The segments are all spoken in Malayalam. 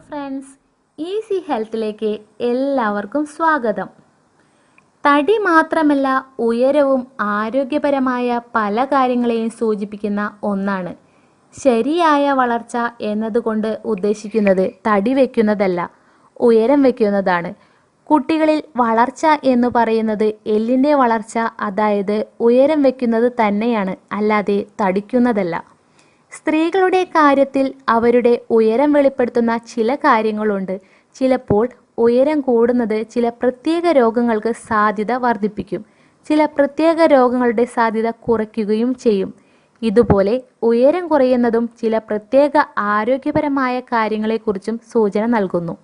ഫ്രണ്ട്സ്, ഈസി ഹെൽത്തിലേക്ക് എല്ലാവർക്കും സ്വാഗതം. തടി മാത്രമല്ല, ഉയരവും ആരോഗ്യപരമായ പല കാര്യങ്ങളെയും സൂചിപ്പിക്കുന്ന ഒന്നാണ്. ശരിയായ വളർച്ച എന്നതുകൊണ്ട് ഉദ്ദേശിക്കുന്നത് തടി വയ്ക്കുന്നതല്ല, ഉയരം വയ്ക്കുന്നതാണ്. കുട്ടികളിൽ വളർച്ച എന്ന് പറയുന്നത് എല്ലിൻ്റെ വളർച്ച, അതായത് ഉയരം വയ്ക്കുന്നത് തന്നെയാണ്, അല്ലാതെ തടിക്കുന്നതല്ല. സ്ത്രീകളുടെ കാര്യത്തിൽ അവരുടെ ഉയരം വെളിപ്പെടുത്തുന്ന ചില കാര്യങ്ങളുണ്ട്. ചിലപ്പോൾ ഉയരം കൂടുന്നത് ചില പ്രത്യേക രോഗങ്ങൾക്ക് സാധ്യത വർദ്ധിപ്പിക്കും, ചില പ്രത്യേക രോഗങ്ങളുടെ സാധ്യത കുറയ്ക്കുകയും ചെയ്യും. ഇതുപോലെ ഉയരം കുറയുന്നതും ചില പ്രത്യേക ആരോഗ്യപരമായ കാര്യങ്ങളെക്കുറിച്ചും സൂചന നൽകുന്നു.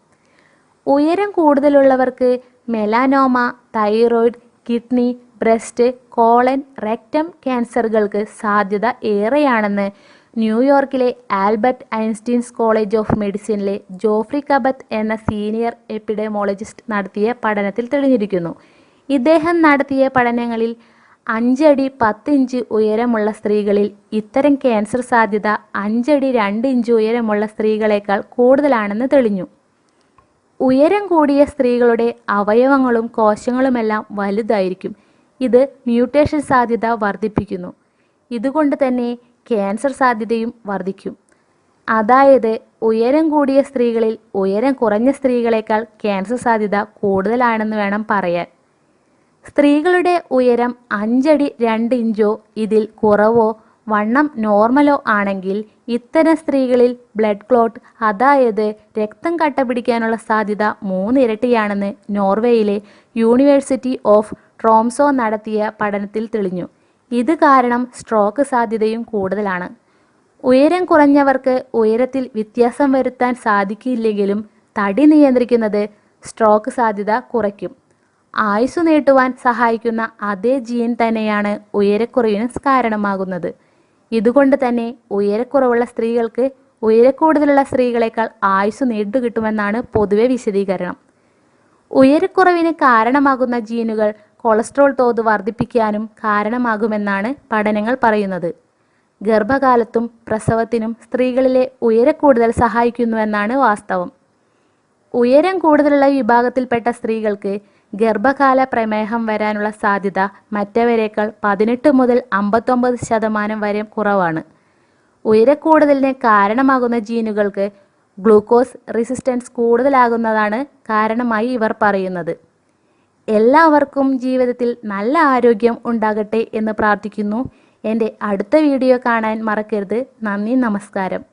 ഉയരം കൂടുതലുള്ളവർക്ക് melanoma, thyroid, kidney, breast, colon, rectum ക്യാൻസറുകൾക്ക് സാധ്യത ഏറെയാണെന്ന് ന്യൂയോർക്കിലെ ആൽബർട്ട് ഐൻസ്റ്റീൻസ് കോളേജ് ഓഫ് മെഡിസിനിലെ ജോഫ്രി കബത്ത് എന്ന സീനിയർ എപ്പിഡെമോളജിസ്റ്റ് നടത്തിയ പഠനത്തിൽ തെളിഞ്ഞിരിക്കുന്നു. ഇദ്ദേഹം നടത്തിയ പഠനങ്ങളിൽ 5 അടി 10 ഇഞ്ച് ഉയരമുള്ള സ്ത്രീകളിൽ ഇത്തരം ക്യാൻസർ സാധ്യത 5 അടി 2 ഇഞ്ച് ഉയരമുള്ള സ്ത്രീകളെക്കാൾ കൂടുതലാണെന്ന് തെളിഞ്ഞു. ഉയരം കൂടിയ സ്ത്രീകളുടെ അവയവങ്ങളും കോശങ്ങളുമെല്ലാം വലുതായിരിക്കും. ഇത് മ്യൂട്ടേഷൻ സാധ്യത വർദ്ധിപ്പിക്കുന്നു. ഇതുകൊണ്ട് തന്നെ ക്യാൻസർ സാധ്യതയും വർദ്ധിക്കും. അതായത് ഉയരം കൂടിയ സ്ത്രീകളിൽ ഉയരം കുറഞ്ഞ സ്ത്രീകളെക്കാൾ ക്യാൻസർ സാധ്യത കൂടുതലാണെന്ന് വേണം പറയാൻ. സ്ത്രീകളുടെ ഉയരം 5 അടി 2 ഇഞ്ചോ ഇതിൽ കുറവോ വണ്ണം നോർമലോ ആണെങ്കിൽ ഇത്തരം സ്ത്രീകളിൽ ബ്ലഡ് ക്ലോട്ട്, അതായത് രക്തം കട്ട പിടിക്കാനുള്ള സാധ്യത 3 ഇരട്ടിയാണെന്ന് നോർവേയിലെ യൂണിവേഴ്സിറ്റി ഓഫ് ട്രോംസോ നടത്തിയ പഠനത്തിൽ തെളിഞ്ഞു. ഇത് കാരണം സ്ട്രോക്ക് സാധ്യതയും കൂടുതലാണ്. ഉയരം കുറഞ്ഞവർക്ക് ഉയരത്തിൽ വ്യത്യാസം വരുത്താൻ സാധിക്കില്ലെങ്കിലും തടി നിയന്ത്രിക്കുന്നത് സ്ട്രോക്ക് സാധ്യത കുറയ്ക്കും. ആയുസ് നീട്ടുവാൻ സഹായിക്കുന്ന അതേ ജീൻ തന്നെയാണ് ഉയരക്കുറവിന് കാരണമാകുന്നത്. ഇതുകൊണ്ട് തന്നെ ഉയരക്കുറവുള്ള സ്ത്രീകൾക്ക് ഉയരക്കൂടുതലുള്ള സ്ത്രീകളെക്കാൾ ആയുസ് നീട്ടുകിട്ടുമെന്നാണ് പൊതുവെ വിശദീകരണം. ഉയരക്കുറവിന് കാരണമാകുന്ന ജീനുകൾ കൊളസ്ട്രോൾ തോത് വർദ്ധിപ്പിക്കാനും കാരണമാകുമെന്നാണ് പഠനങ്ങൾ പറയുന്നത്. ഗർഭകാലത്തും പ്രസവത്തിനും സ്ത്രീകളിലെ ഉയരക്കൂടുതൽ സഹായിക്കുന്നുവെന്നാണ് വാസ്തവം. ഉയരം കൂടുതലുള്ള വിഭാഗത്തിൽപ്പെട്ട സ്ത്രീകൾക്ക് ഗർഭകാല പ്രമേഹം വരാനുള്ള സാധ്യത മറ്റവരേക്കാൾ 18 മുതൽ 59% വരെ കുറവാണ്. ഉയരക്കൂടുതലിന് കാരണമാകുന്ന ജീനുകൾക്ക് ഗ്ലൂക്കോസ് റെസിസ്റ്റൻസ് കൂടുതലാകുന്നതാണ് കാരണമായി ഇവർ പറയുന്നത്. എല്ലാവർക്കും ജീവിതത്തിൽ നല്ല ആരോഗ്യം ഉണ്ടാകട്ടെ എന്ന് പ്രാർത്ഥിക്കുന്നു. എൻ്റെ അടുത്ത വീഡിയോ കാണാൻ മറക്കരുത്. നന്ദി, നമസ്കാരം.